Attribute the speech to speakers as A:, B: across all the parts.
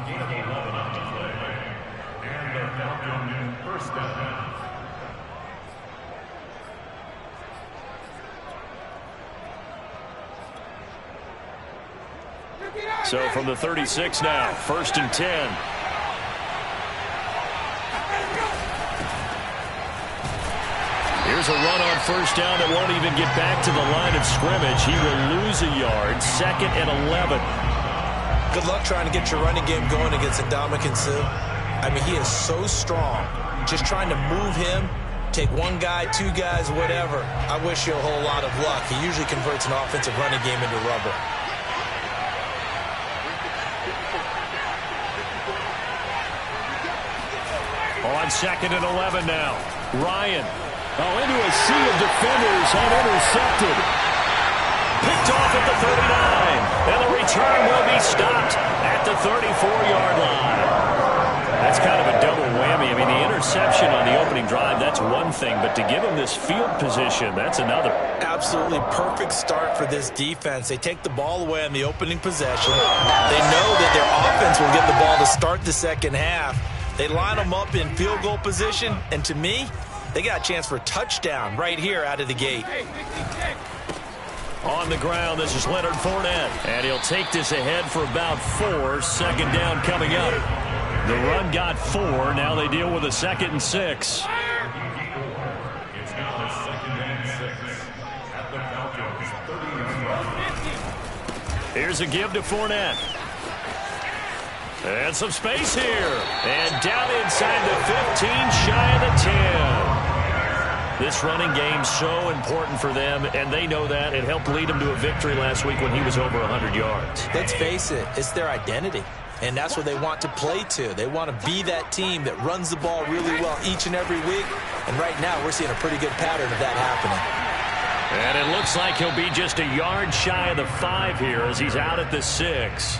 A: gain of 11 on the play. And the Falcon first down.
B: So from the 36 now, 1st and 10. Here's a run on 1st down that won't even get back to the line of scrimmage. He will lose a yard. 2nd and 11.
C: Good luck trying to get your running game going against Ndamukong Suh. I mean, he is so strong. Just trying to move him, take one guy, two guys, whatever. I wish you a whole lot of luck. He usually converts an offensive running game into rubber.
B: On 2nd and 11 now. Ryan. Oh, into a sea of defenders and intercepted. Picked off at the 39. And the return will be stopped at the 34-yard line. That's kind of a double whammy. I mean, the interception on the opening drive, that's one thing. But to give him this field position, that's another.
C: Absolutely perfect start for this defense. They take the ball away on the opening possession. They know that their offense will get the ball to start the second half. They line them up in field goal position, and to me, they got a chance for a touchdown right here out of the gate.
B: On the ground, this is Leonard Fournette, and he'll take this ahead for about 4. 2nd down coming up. The run got 4. Now they deal with a 2nd and 6.
A: It's now the 2nd and 6 at the Falcons 30.
B: Here's a give to Fournette. And some space here. And down inside the 15, shy of the 10. This running game's so important for them, and they know that. It helped lead them to a victory last week when he was over 100 yards.
C: Let's face it, it's their identity. And that's what they want to play to. They want to be that team that runs the ball really well each and every week. And right now, we're seeing a pretty good pattern of that happening.
B: And it looks like he'll be just a yard shy of the 5 here as he's out at the 6.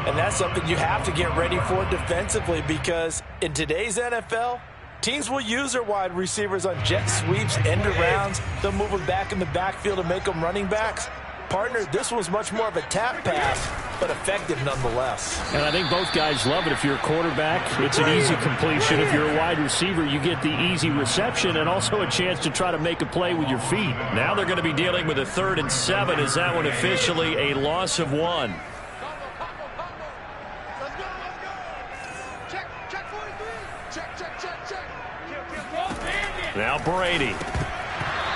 C: And that's something you have to get ready for defensively, because in today's NFL, teams will use their wide receivers on jet sweeps, end arounds. They'll move them back in the backfield and make them running backs. Partner, this was much more of a tap pass, but effective nonetheless.
B: And I think both guys love it. If you're a quarterback, it's an easy completion. If you're a wide receiver, you get the easy reception and also a chance to try to make a play with your feet. Now they're going to be dealing with a 3rd and 7. Is that one officially a loss of 1? Now Brady.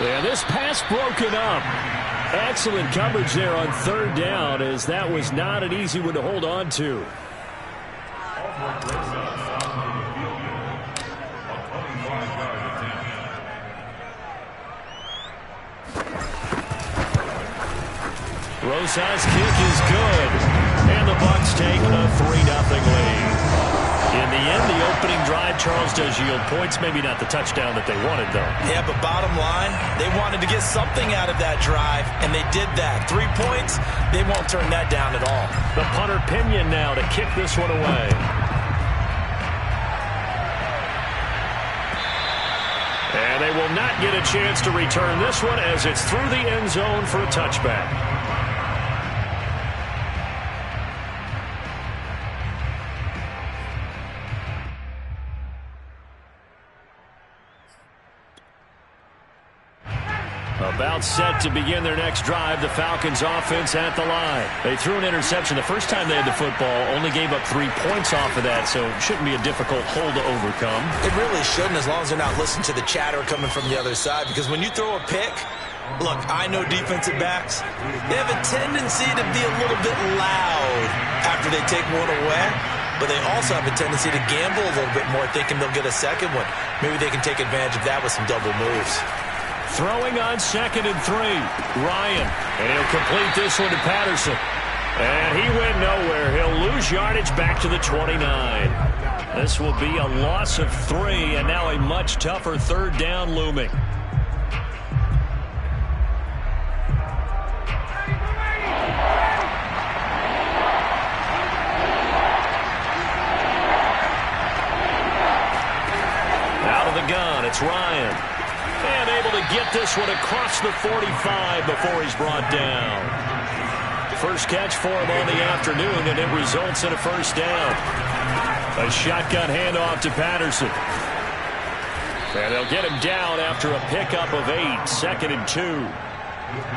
B: And this pass broken up. Excellent coverage there on 3rd down, as that was not an easy one to hold on to. Rosa's kick is good. And the Bucs take a 3-0 lead. In the end, the opening drive, Charles, does yield points. Maybe not the touchdown that they wanted, though.
C: Yeah, but bottom line, they wanted to get something out of that drive, and they did that. 3 points, they won't turn that down at all.
B: The punter Pinion now to kick this one away. And they will not get a chance to return this one as it's through the end zone for a touchback. About set to begin their next drive, the Falcons offense at the line. They threw an interception the first time they had the football, only gave up 3 points off of that, so it shouldn't be a difficult hole to overcome.
C: It really shouldn't, as long as they're not listening to the chatter coming from the other side, because when you throw a pick, look, I know defensive backs, they have a tendency to be a little bit loud after they take one away, but they also have a tendency to gamble a little bit more, thinking they'll get a second one. Maybe they can take advantage of that with some double moves.
B: Throwing on 2nd and 3. Ryan. And he'll complete this one to Patterson. And he went nowhere. He'll lose yardage back to the 29. This will be a loss of 3, and now a much tougher 3rd down looming. Out of the gun, it's Ryan. And able to get this one across the 45 before he's brought down. First catch for him on the afternoon, and it results in a first down. A shotgun handoff to Patterson. And they'll get him down after a pickup of 8, 2nd and 2.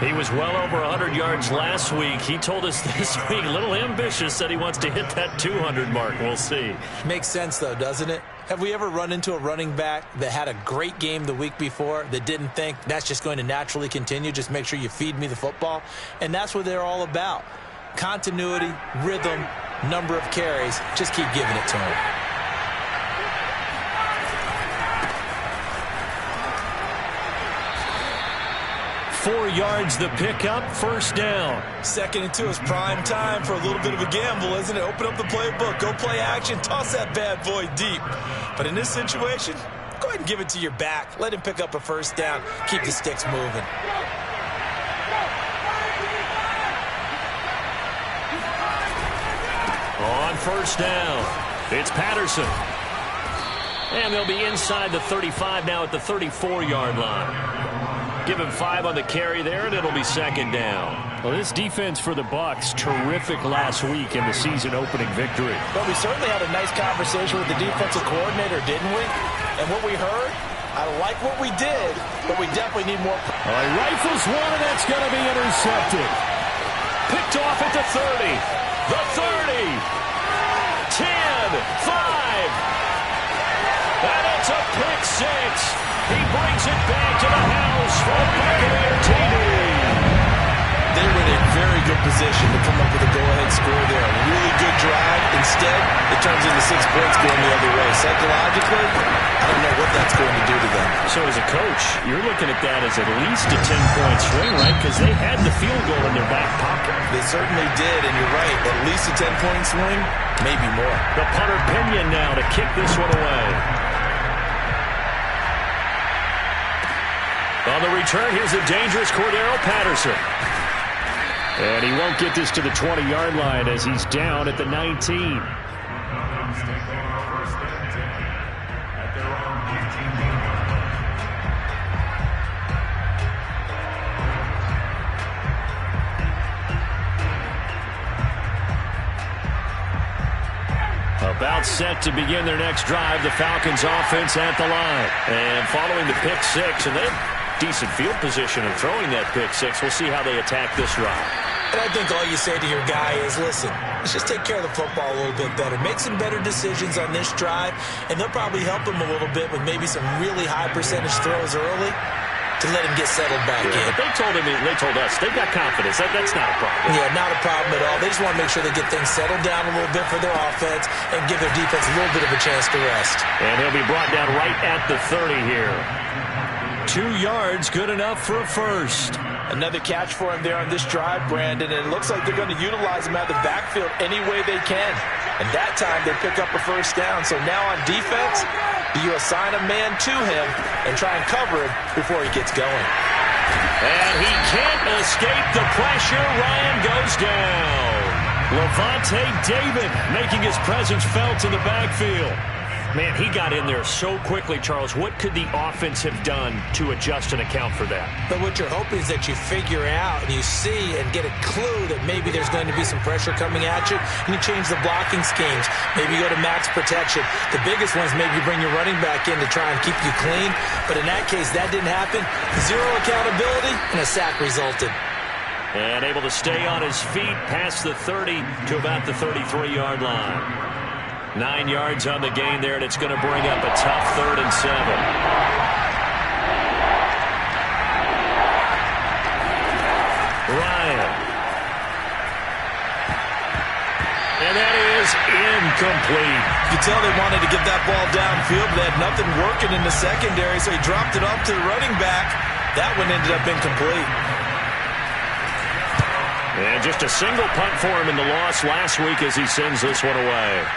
B: He was well over 100 yards last week. He told us this week, a little ambitious, said he wants to hit that 200 mark. We'll see.
C: Makes sense, though, doesn't it? Have we ever run into a running back that had a great game the week before that didn't think that's just going to naturally continue? Just make sure you feed me the football. And that's what they're all about. Continuity, rhythm, number of carries. Just keep giving it to him.
B: Four yards the pickup, first down.
C: 2nd and 2 is prime time for a little bit of a gamble, isn't it? Open up the playbook, go play action, toss that bad boy deep. But in this situation, go ahead and give it to your back. Let him pick up a first down. Keep the sticks moving.
B: On first down, it's Patterson. And they'll be inside the 35 now at the 34-yard line. Give him 5 on the carry there, and it'll be 2nd down. Well, this defense for the Bucs, terrific last week in the season-opening victory.
C: But we certainly had a nice conversation with the defensive coordinator, didn't we? And what we heard, I like what we did, but we definitely need more.
B: All right, rifles one, and that's going to be intercepted. Picked off at the 30, the 30, 10, 5. And it's a pick 6. He brings it back to the house for a Buccaneer TD.
C: They were in a very good position to come up with a go-ahead score there. A really good drive. Instead, it turns into 6 points going the other way. Psychologically, I don't know what that's going to do to them.
B: So as a coach, you're looking at that as at least a 10-point swing, right? Because they had the field goal in their back pocket.
C: They certainly did, and you're right. At least a 10-point swing, maybe more.
B: The punter Pinion now to kick this one away. On the return, here's the dangerous Cordero Patterson. And he won't get this to the 20-yard line as he's down at the 19. About set to begin their next drive, the Falcons offense at the line. And following the pick 6, and they decent field position and throwing that pick 6. We'll see how they attack this drive.
C: And I think all you say to your guy is, listen, let's just take care of the football a little bit better. Make some better decisions on this drive, and they'll probably help him a little bit with maybe some really high percentage throws early to let him get settled back in.
B: But they told us, they've got confidence. That's not a problem.
C: Yeah, not a problem at all. They just want to make sure they get things settled down a little bit for their offense and give their defense a little bit of a chance to rest.
B: And he'll be brought down right at the 30 here. 2 yards, good enough for a first.
C: Another catch for him there on this drive, Brandon, and it looks like they're going to utilize him out of the backfield any way they can. And that time they pick up a first down. So now on defense, do you assign a man to him and try and cover him before he gets going?
B: And he can't escape the pressure. Ryan goes down. Levante David making his presence felt in the backfield. Man, he got in there so quickly, Charles. What could the offense have done to adjust and account for that?
C: But what you're hoping is that you figure out and you see and get a clue that maybe there's going to be some pressure coming at you, and you change the blocking schemes. Maybe you go to max protection. The biggest one is maybe you bring your running back in to try and keep you clean. But in that case, that didn't happen. 0 accountability, and a sack resulted.
B: And able to stay on his feet past the 30 to about the 33-yard line. 9 yards on the gain there, and it's going to bring up a tough 3rd and 7. Ryan. And that is incomplete.
C: You can tell they wanted to get that ball downfield, but they had nothing working in the secondary, so he dropped it off to the running back. That one ended up incomplete.
B: And just a single punt for him in the loss last week as he sends this one away.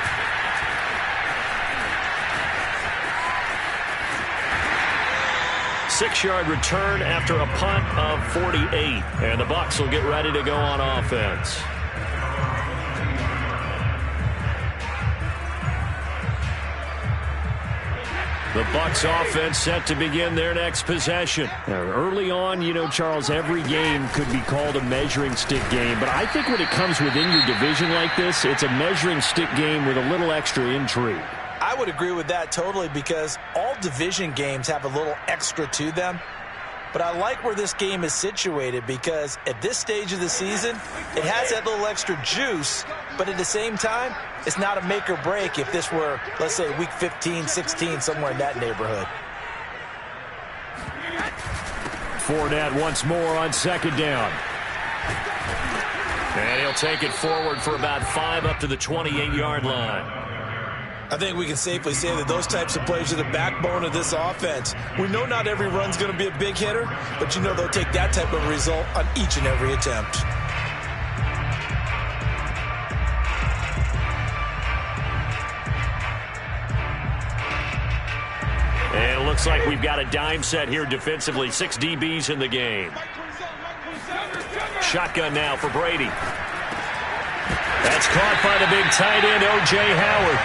B: Six-yard return after a punt of 48. And the Bucs will get ready to go on offense. The Bucs offense set to begin their next possession. Now, early on, you know, Charles, every game could be called a measuring stick game. But I think when it comes within your division like this, it's a measuring stick game with a little extra intrigue.
C: I would agree with that totally because all division games have a little extra to them. But I like where this game is situated because at this stage of the season, it has that little extra juice, but at the same time, it's not a make or break if this were, let's say, week 15, 16, somewhere in that neighborhood.
B: Fournette once more on second down. And he'll take it forward for about 5 up to the 28-yard line.
C: I think we can safely say that those types of plays are the backbone of this offense. We know not every run's going to be a big hitter, but you know they'll take that type of result on each and every attempt.
B: And it looks like we've got a dime set here defensively. 6 DBs in the game. Shotgun now for Brady. That's caught by the big tight end, O.J. Howard.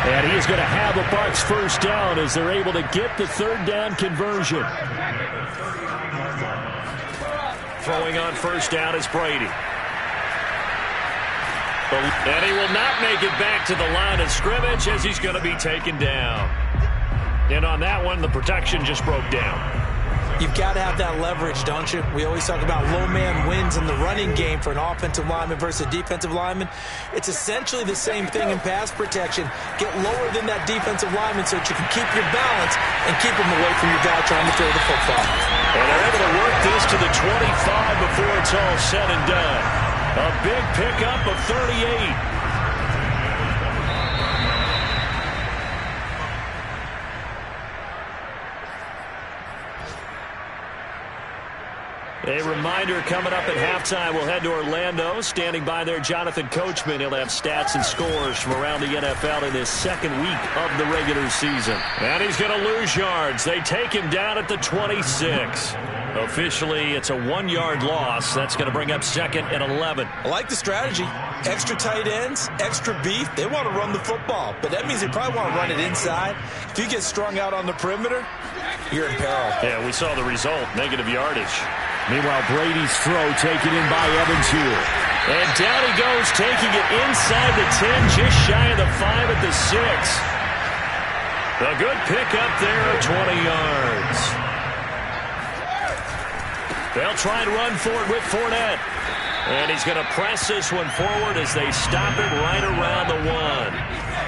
B: And he is going to have a Bucs first down as they're able to get the third down conversion. Throwing on first down is Brady. And he will not make it back to the line of scrimmage as he's going to be taken down. And on that one, the protection just broke down.
C: You've got to have that leverage, don't you? We always talk about low man wins in the running game for an offensive lineman versus a defensive lineman. It's essentially the same thing in pass protection. Get lower than that defensive lineman so that you can keep your balance and keep him away from your guy trying to throw the football.
B: And they're able to work this to the 25 before it's all said and done. A big pickup of 38. A reminder coming up at halftime, we'll head to Orlando. Standing by there, Jonathan Coachman. He'll have stats and scores from around the NFL in his second week of the regular season. And he's going to lose yards. They take him down at the 26. Officially, it's a 1-yard loss. That's going to bring up 2nd and 11.
C: I like the strategy. Extra tight ends, extra beef. They want to run the football, but that means they probably want to run it inside. If you get strung out on the perimeter, you're in peril.
B: Yeah, we saw the result, negative yardage. Meanwhile, Brady's throw taken in by Evans here. And down he goes, taking it inside the 10, just shy of the 5 at the 6. A good pickup there of 20 yards. They'll try and run for it with Fournette. And he's going to press this one forward as they stop it right around the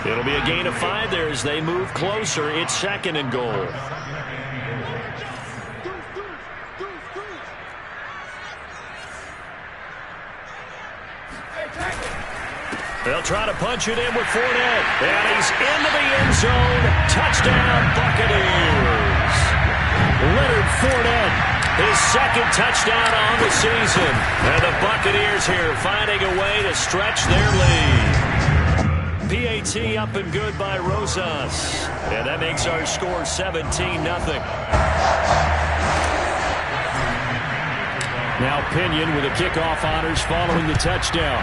B: 1. It'll be a gain of 5 there as they move closer. It's 2nd and goal. They'll try to punch it in with Fournette. And he's into the end zone. Touchdown, Buccaneers. Leonard Fournette, his 2nd touchdown on the season. And the Buccaneers here finding a way to stretch their lead. PAT up and good by Rosas. And that makes our score 17-0. Now Pinion with the kickoff honors following the touchdown.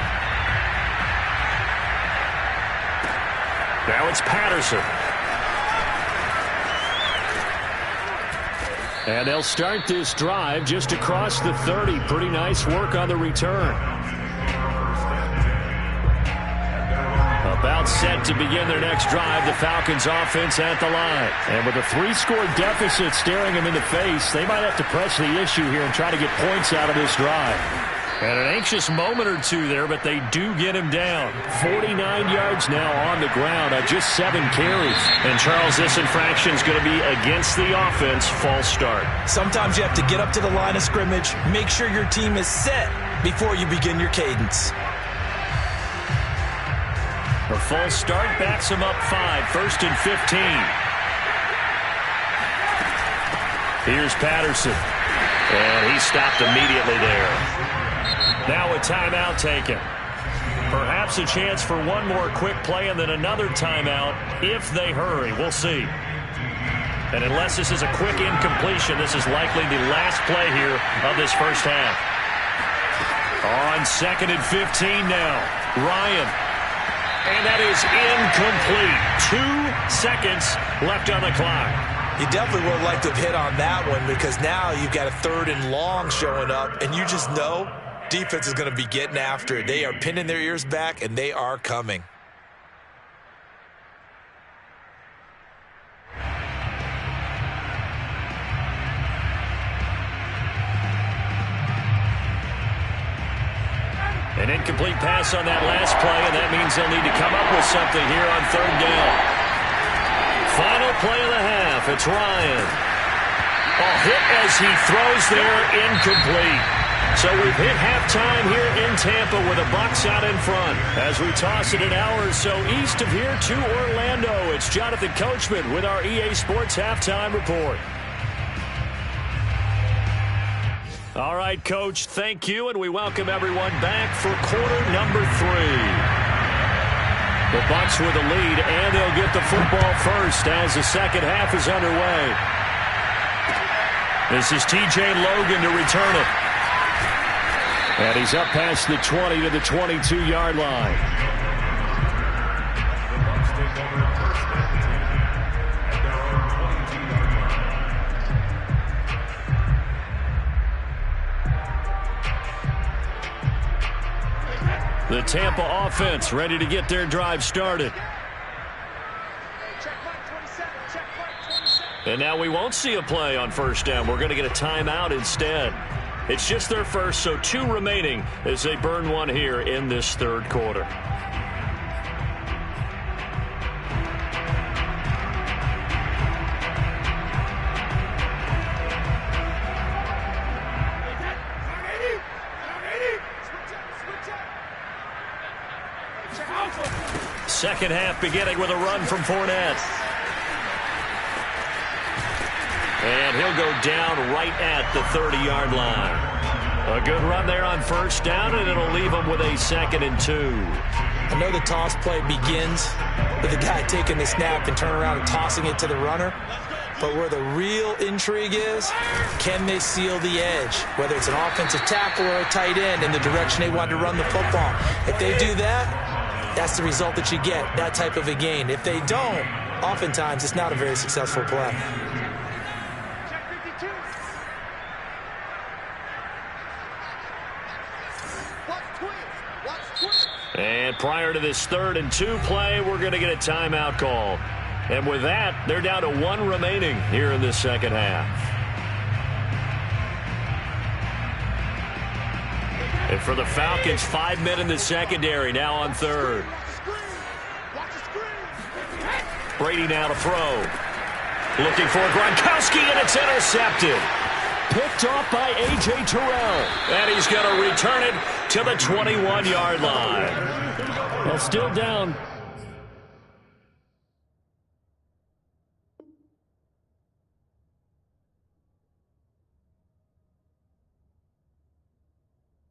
B: Now it's Patterson. And they'll start this drive just across the 30. Pretty nice work on the return. About set to begin their next drive, the Falcons offense at the line. And with a 3-score deficit staring them in the face, they might have to press the issue here and try to get points out of this drive. And an anxious moment or two there, but they do get him down. 49 yards now on the ground on just 7 carries. And, Charles, this infraction is going to be against the offense. False start.
C: Sometimes you have to get up to the line of scrimmage, make sure your team is set before you begin your cadence.
B: A false start backs him up 5, 1st and 15. Here's Patterson. And he stopped immediately there. Now a timeout taken. Perhaps a chance for one more quick play and then another timeout if they hurry. We'll see. And unless this is a quick incompletion, this is likely the last play here of this first half. On 2nd and 15 now. Ryan. And that is incomplete. 2 seconds left on the clock.
C: You definitely would like to have hit on that one because now you've got a 3rd and long showing up, and you just know defense is going to be getting after it. They are pinning their ears back, and they are coming.
B: An incomplete pass on that last play, and that means they'll need to come up with something here on 3rd down. Final play of the half. It's Ryan. A hit as he throws there, incomplete. So we've hit halftime here in Tampa with a Bucs out in front. As we toss it an hour or so east of here to Orlando, it's Jonathan Coachman with our EA Sports Halftime Report. All right, Coach, thank you, and we welcome everyone back for quarter number 3. The Bucs with the lead, and they'll get the football first as the second half is underway. This is T.J. Logan to return it. And he's up past the 20 to the 22-yard line. The Tampa offense ready to get their drive started. And now we won't see a play on 1st down. We're going to get a timeout instead. It's just their first, so 2 remaining as they burn one here in this 3rd quarter. Second half beginning with a run from Fournette. And he'll go down right at the 30-yard line. A good run there on 1st down, and it'll leave him with a 2nd and 2.
C: I know the toss play begins with the guy taking the snap and turning around and tossing it to the runner. But where the real intrigue is, can they seal the edge? Whether it's an offensive tackle or a tight end in the direction they want to run the football. If they do that, that's the result that you get, that type of a gain. If they don't, oftentimes it's not a very successful play.
B: And prior to this 3rd and 2 play, we're going to get a timeout call. And with that, they're down to 1 remaining here in this second half. And for the Falcons, 5 men in the secondary, now on 3rd. Brady now to throw. Looking for Gronkowski, and it's intercepted. Picked off by A.J. Terrell. And he's going to return it to the 21-yard line. Well, still down.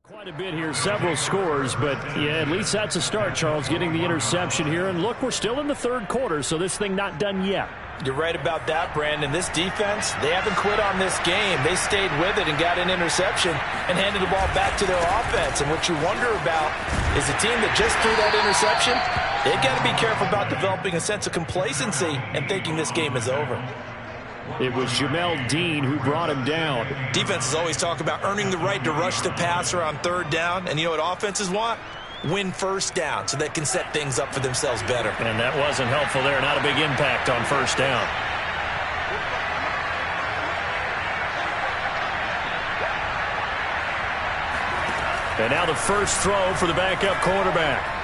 B: Quite a bit here, several scores, but yeah, at least that's a start, Charles, getting the interception here. And look, we're still in the 3rd quarter, so this thing not done yet.
C: You're right about that, Brandon. This defense, they haven't quit on this game. They stayed with it and got an interception and handed the ball back to their offense. And what you wonder about is a team that just threw that interception, they've got to be careful about developing a sense of complacency and thinking this game is over.
B: It was Jamel Dean who brought him down.
C: Defenses always talk about earning the right to rush the passer on 3rd down. And you know what offenses want? Win 1st down so they can set things up for themselves better.
B: And that wasn't helpful there. Not a big impact on 1st down. And now the first throw for the backup quarterback.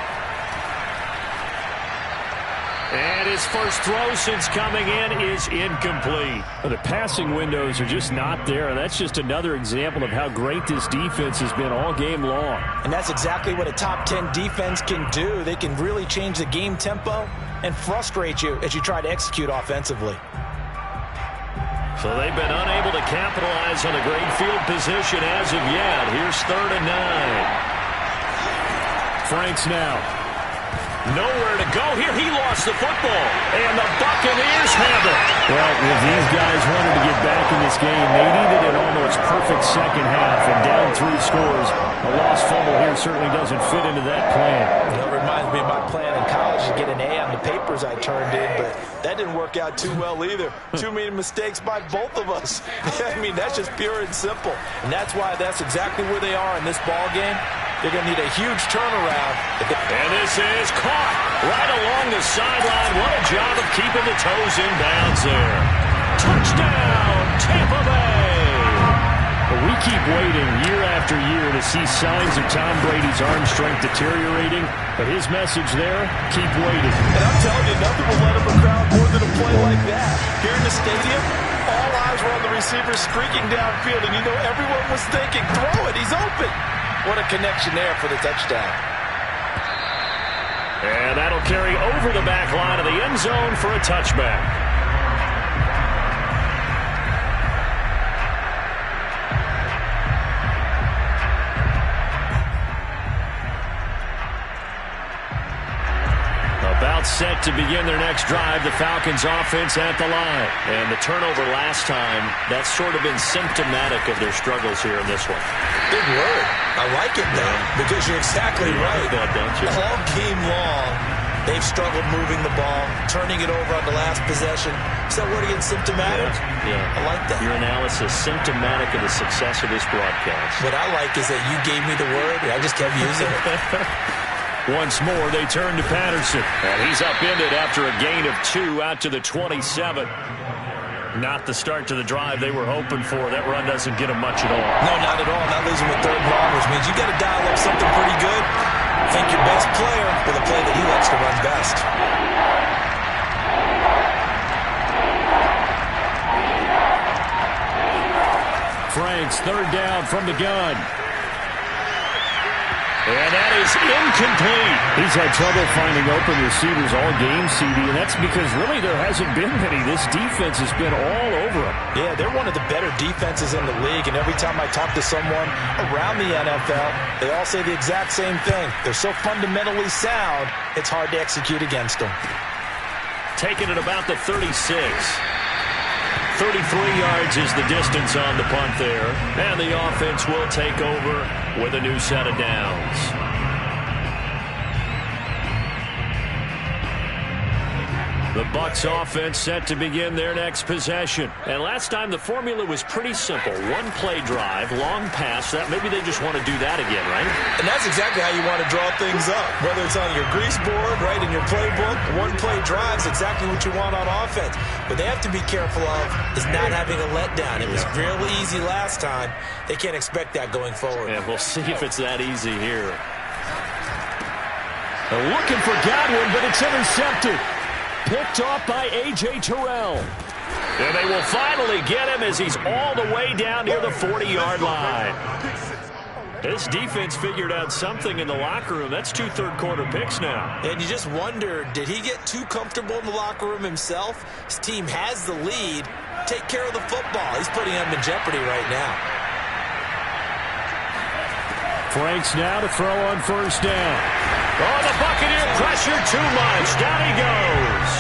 B: And his first throw since coming in is incomplete. The passing windows are just not there. That's just another example of how great this defense has been all game long.
C: And that's exactly what a top 10 defense can do. They can really change the game tempo and frustrate you as you try to execute offensively.
B: So they've been unable to capitalize on a great field position as of yet. Here's 3rd and 9. Franks now. Nowhere to go here. He lost the football. And the Buccaneers have it.
D: Well, if these guys wanted to get back in this game, they needed an almost perfect second half. And down 3 scores, a lost fumble here certainly doesn't fit into that plan.
C: It reminds I mean, my plan in college is to get an A on the papers I turned in, but that didn't work out too well either. Too many mistakes by both of us. I mean, that's just pure and simple. And that's why that's exactly where they are in this ball game. They're going to need a huge turnaround.
B: And this is caught right along the sideline. What a job of keeping the toes in bounds there. Touchdown, Tampa Bay.
D: Well, we keep waiting year after year to see signs of Tom Brady's arm strength deteriorating, but his message there, keep waiting.
C: And I'm telling you, nothing will let him crowd more than a play like that. Here in the stadium, all eyes were on the receiver streaking downfield, and you know everyone was thinking, throw it, he's open. What a connection there for the touchdown.
B: And that'll carry over the back line of the end zone for a touchback. About set to begin their next drive, the Falcons offense at the line. And the turnover last time, that's sort of been symptomatic of their struggles here in this one.
C: Big word. I like it, though, because you're exactly right.
B: That, don't you?
C: All game long, they've struggled moving the ball, turning it over on the last possession. Is that word again, symptomatic?
B: Yeah.
C: I like that.
B: Your analysis, symptomatic of the success of this broadcast.
C: What I like is that you gave me the word, and I just kept using it.
B: Once more, they turn to Patterson. And he's upended after a gain of 2 out to the 27. Not the start to the drive they were hoping for. That run doesn't get them much at all.
C: No, not at all. Not losing with third and long, which means you got to dial up something pretty good. Think your best player with a play that he likes to run best.
D: Franks, third down from the gun.
B: And that is incomplete.
D: He's had trouble finding open receivers all game, CD, and that's because really there hasn't been many. This defense has been all over him.
C: Yeah, they're one of the better defenses in the league, and every time I talk to someone around the NFL, they all say the exact same thing. They're so fundamentally sound, it's hard to execute against them.
B: Taking it about the 36. 33 yards is the distance on the punt there. And the offense will take over with a new set of downs. The Bucs offense set to begin their next possession. And last time the formula was pretty simple. One play drive, long pass. That maybe they just want to do that again, right?
C: And that's exactly how you want to draw things up. Whether it's on your grease board, right, in your playbook, one play drive is exactly what you want on offense. What they have to be careful of is not having a letdown. It was really easy last time. They can't expect that going forward.
B: Yeah, we'll see if it's that easy here. They're looking for Godwin, but it's intercepted. Picked off by A.J. Terrell. And they will finally get him as he's all the way down near the 40-yard line. This defense figured out something in the locker room. That's 2 third-quarter picks now.
C: And you just wonder, did he get too comfortable in the locker room himself? His team has the lead. Take care of the football. He's putting them in jeopardy right now.
D: Franks now to throw on first down.
B: Oh, the Buccaneer pressure too much. Down he goes.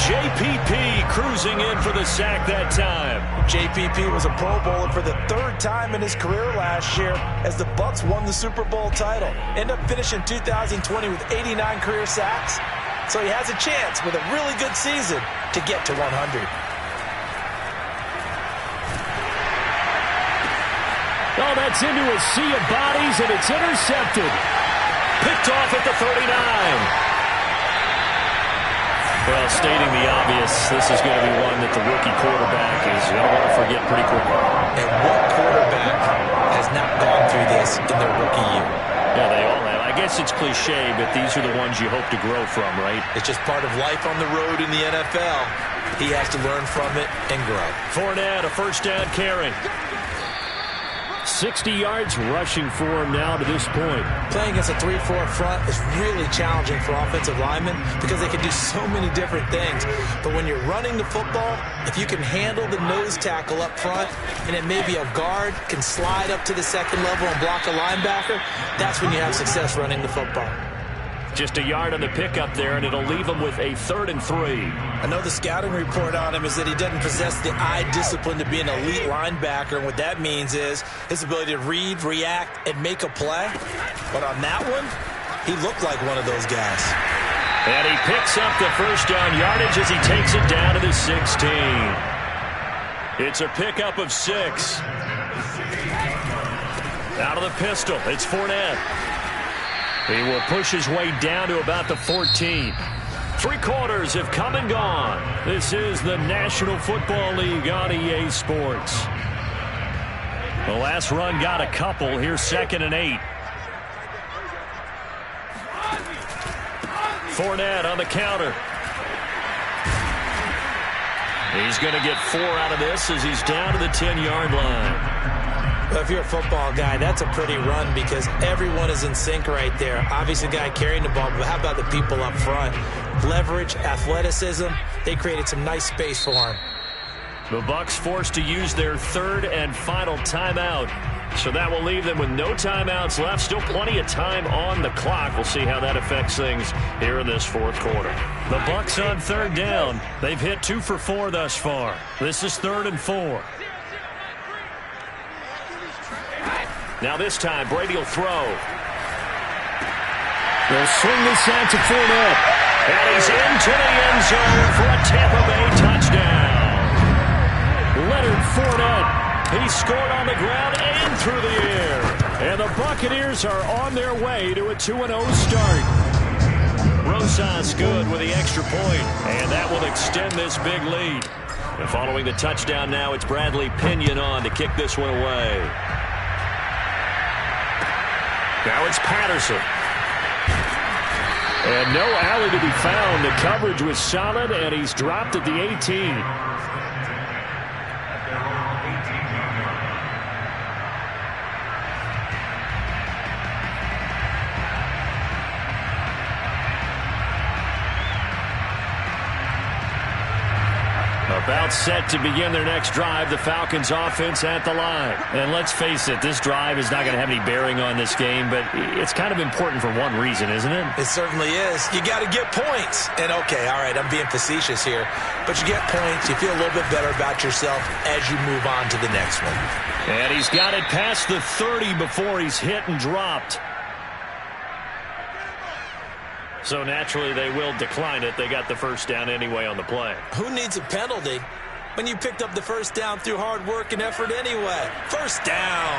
B: JPP cruising in for the sack that time.
C: JPP was a Pro Bowler for the 3rd time in his career last year as the Bucs won the Super Bowl title. Ended up finishing 2020 with 89 career sacks. So he has a chance with a really good season to get to 100.
D: Oh, that's into a sea of bodies, and it's intercepted.
B: Picked off at the 39. Well, stating the obvious, this is going to be one that the rookie quarterback is going to want to forget pretty quickly.
C: And what quarterback has not gone through this in their rookie year?
B: Yeah, they all have. I guess it's cliche, but these are the ones you hope to grow from, right?
C: It's just part of life on the road in the NFL. He has to learn from it and grow.
B: Fournette, a first down carry.
D: 60 yards rushing for him now to this point.
C: Playing against a 3-4 front is really challenging for offensive linemen because they can do so many different things. But when you're running the football, if you can handle the nose tackle up front and then maybe a guard can slide up to the second level and block a linebacker, that's when you have success running the football.
B: Just a yard on the pickup there, and it'll leave him with a 3rd and 3.
C: I know the scouting report on him is that he doesn't possess the eye discipline to be an elite linebacker, and what that means is his ability to read, react, and make a play. But on that one, he looked like one of those guys.
B: And he picks up the first down yardage as he takes it down to the 16. It's a pickup of 6. Out of the pistol, it's Fournette. He will push his way down to about the 14. 3 quarters have come and gone. This is the National Football League on EA Sports. The last run got a couple. Here's 2nd and 8. Fournette on the counter. He's going to get 4 out of this as he's down to the 10-yard line.
C: Well, if you're a football guy, that's a pretty run because everyone is in sync right there. Obviously, the guy carrying the ball, but how about the people up front? Leverage, athleticism, they created some nice space for him.
B: The Bucs forced to use their 3rd and final timeout. So that will leave them with no timeouts left. Still plenty of time on the clock. We'll see how that affects things here in this 4th quarter. The Bucs on 3rd down. They've hit 2 for 4 thus far. This is 3rd and 4. Now this time, Brady will throw.
D: They'll swing this out to Fournette.
B: And he's into the end zone for a Tampa Bay touchdown. Leonard Fournette. He scored on the ground and through the air. And the Buccaneers are on their way to a 2-0 start. Rosas good with the extra point, and that will extend this big lead. And following the touchdown now, it's Bradley Pinion on to kick this one away. Now it's Patterson.
D: And no alley to be found. The coverage was solid, and he's dropped at the 18.
B: About set to begin their next drive, the Falcons offense at the line.
D: And let's face it, this drive is not going to have any bearing on this game, but it's kind of important for one reason, isn't it?
C: It certainly is. You got to get points. And okay, all right, I'm being facetious here, but you get points, you feel a little bit better about yourself as you move on to the next one.
B: And he's got it past the 30 before he's hit and dropped. So naturally, they will decline it. They got the first down anyway on the play.
C: Who needs a penalty when you picked up the first down through hard work and effort anyway? First down.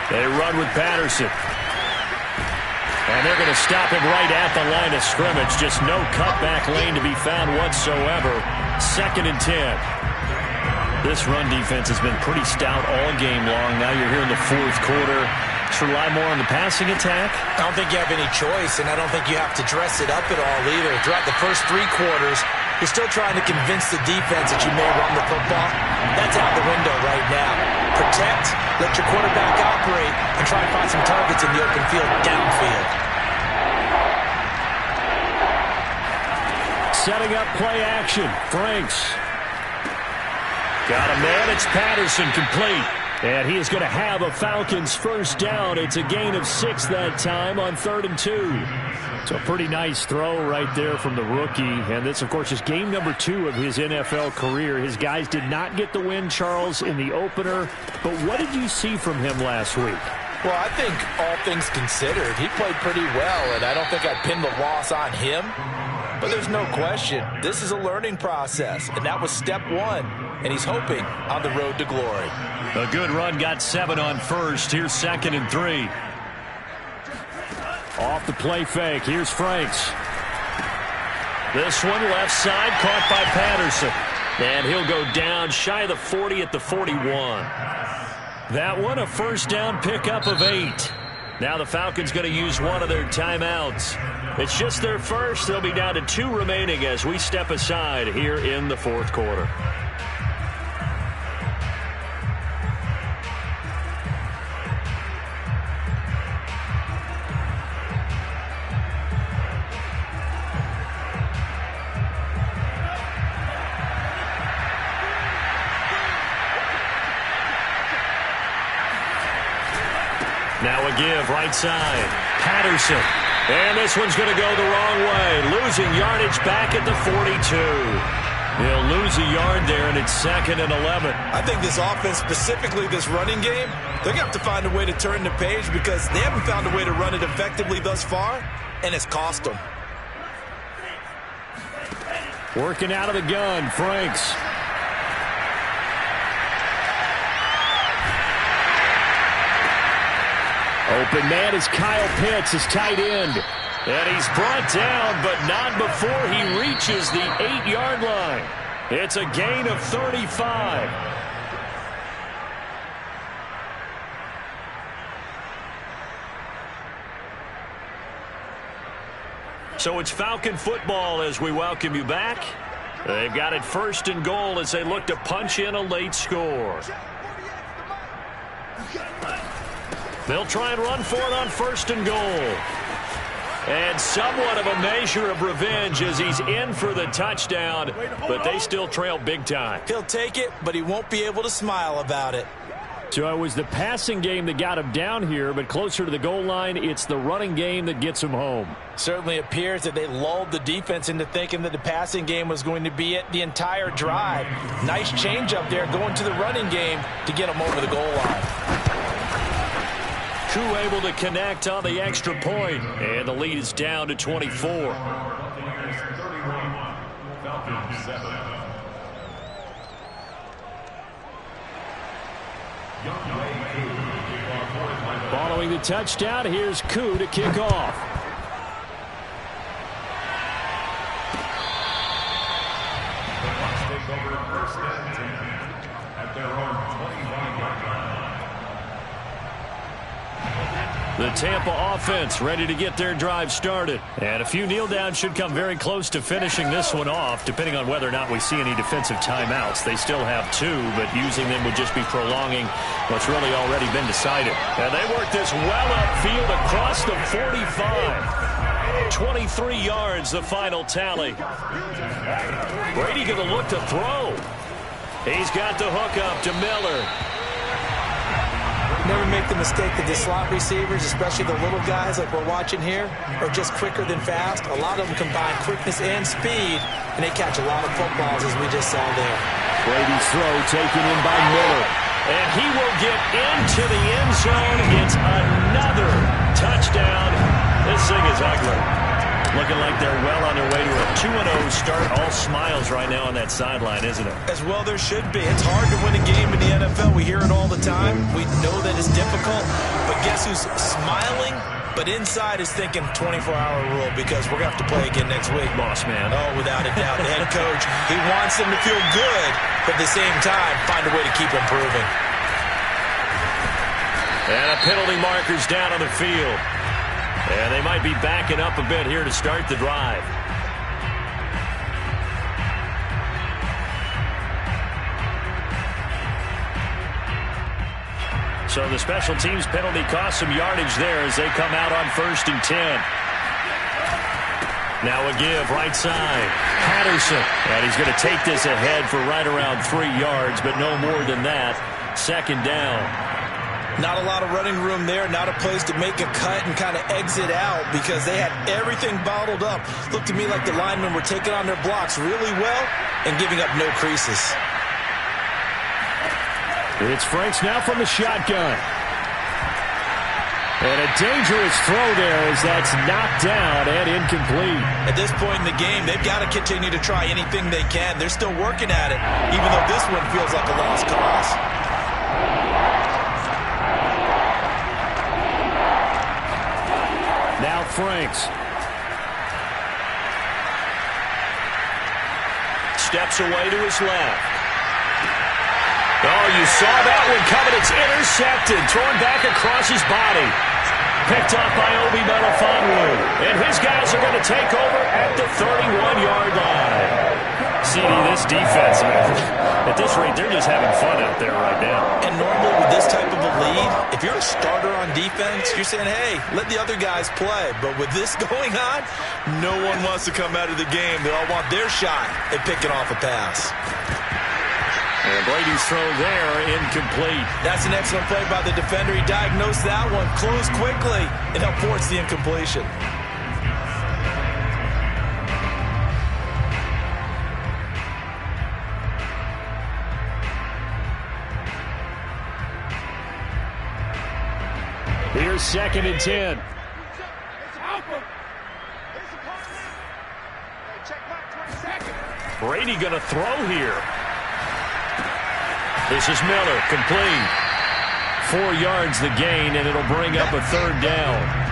B: They run with Patterson. And they're going to stop him right at the line of scrimmage. Just no cutback lane to be found whatsoever. 2nd and 10.
D: This run defense has been pretty stout all game long. Now you're here in the 4th quarter. Should rely more on the passing attack?
C: I don't think you have any choice, and I don't think you have to dress it up at all either. Throughout the first 3 quarters, you're still trying to convince the defense that you may run the football. That's out the window right now. Protect, let your quarterback operate, and try and find some targets in the open field downfield.
D: Setting up play action. Franks.
B: Got a man. It's Patterson, complete.
D: And he is going to have a Falcons first down. It's a gain of 6 that time on 3rd and 2. It's a pretty nice throw right there from the rookie. And this, of course, is game number 2 of his NFL career. His guys did not get the win, Charles, in the opener. But what did you see from him last week?
C: Well, I think all things considered, he played pretty well, and I don't think I'd pin the loss on him. But there's no question, this is a learning process, and that was step 1, and he's hoping on the road to glory.
B: A good run, got 7 on first. Here's 2nd and 3.
D: Off the play fake, here's Franks.
B: This one left side, caught by Patterson. And he'll go down shy of the 40 at the 41. That one, a first down pickup of 8. Now the Falcons going to use one of their timeouts. It's just their first. They'll be down to 2 remaining as we step aside here in the 4th quarter. Now a give, right side. Patterson. And this one's going to go the wrong way. Losing yardage back at the 42. He'll lose a yard there, and it's 2nd and 11.
C: I think this offense, specifically this running game, they're going to have to find a way to turn the page because they haven't found a way to run it effectively thus far, and it's cost them.
D: Working out of the gun, Franks. Open man is Kyle Pitts, his tight end. And he's brought down, but not before he reaches the 8-yard line. It's a gain of 35. So it's Falcon football as we welcome you back. They've got it 1st and goal as they look to punch in a late score. They'll try and run for it on 1st and goal. And somewhat of a measure of revenge as he's in for the touchdown, but they still trail big time.
C: He'll take it, but he won't be able to smile about it.
D: So it was the passing game that got him down here, but closer to the goal line, it's the running game that gets him home.
C: Certainly appears that they lulled the defense into thinking that the passing game was going to be it the entire drive. Nice change up there going to the running game to get him over the goal line.
B: Koo able to connect on the extra point, and the lead is down to 24.
D: Following the touchdown, here's Koo to kick off.
A: The Bucs take over 1st and 10 at their own 21-yard line.
B: The Tampa offense ready to get their drive started.
D: And a few kneel downs should come very close to finishing this one off, depending on whether or not we see any defensive timeouts. They still have 2, but using them would just be prolonging what's really already been decided.
B: And they work this well upfield across the 45. 23 yards, the final tally. Brady going to look to throw. He's got the hook up to Miller.
C: Never make the mistake that the slot receivers, especially the little guys like we're watching here, are just quicker than fast. A lot of them combine quickness and speed, and they catch a lot of footballs, as we just saw there.
D: Brady's throw taken in by Miller.
B: And he will get into the end zone. It's another touchdown. This thing is ugly. Looking like they're well on their way to a 2-0 start. All smiles right now on that sideline, isn't it?
C: As well there should be. It's hard to win a game in the NFL. We hear it all the time. We know that it's difficult. But guess who's smiling, but inside is thinking 24-hour rule because we're going to have to play again next week.
B: Boss man.
C: Oh, without a doubt. The head coach, he wants them to feel good, but at the same time, find a way to keep improving.
B: And a penalty marker's down on the field. And they might be backing up a bit here to start the drive. So the special teams penalty cost some yardage there as they come out on 1st and 10. Now a give right side. Patterson. And he's going to take this ahead for right around 3 yards, but no more than that. 2nd down.
C: Not a lot of running room there, not a place to make a cut and kind of exit out because they had everything bottled up. Looked to me like the linemen were taking on their blocks really well and giving up no creases.
D: It's Franks now from the shotgun. And a dangerous throw there as that's knocked down and incomplete.
C: At this point in the game, they've got to continue to try anything they can. They're still working at it, even though this one feels like a lost cause.
D: Now Franks.
B: Steps away to his left. Oh, you saw that one coming. It's intercepted. Thrown back across his body. Picked off by Obi Melifonwu. And his guys are going to take over at the 31-yard line. CD, this defense, man, at this rate, they're just having fun out there right now.
C: And normally with this type of a lead, if you're a starter on defense, you're saying, hey, let the other guys play. But with this going on, no one wants to come out of the game. They all want their shot at picking off a pass.
B: And Brady's throw there, incomplete.
C: That's an excellent play by the defender. He diagnosed that one, closed quickly, and helped force the incompletion.
D: Here's 2nd and 10. Brady going to throw here. This is Miller, complete. 4 yards the gain, and it'll bring up a 3rd down.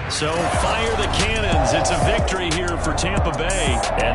D: So fire the cannons. It's a victory here for Tampa Bay. And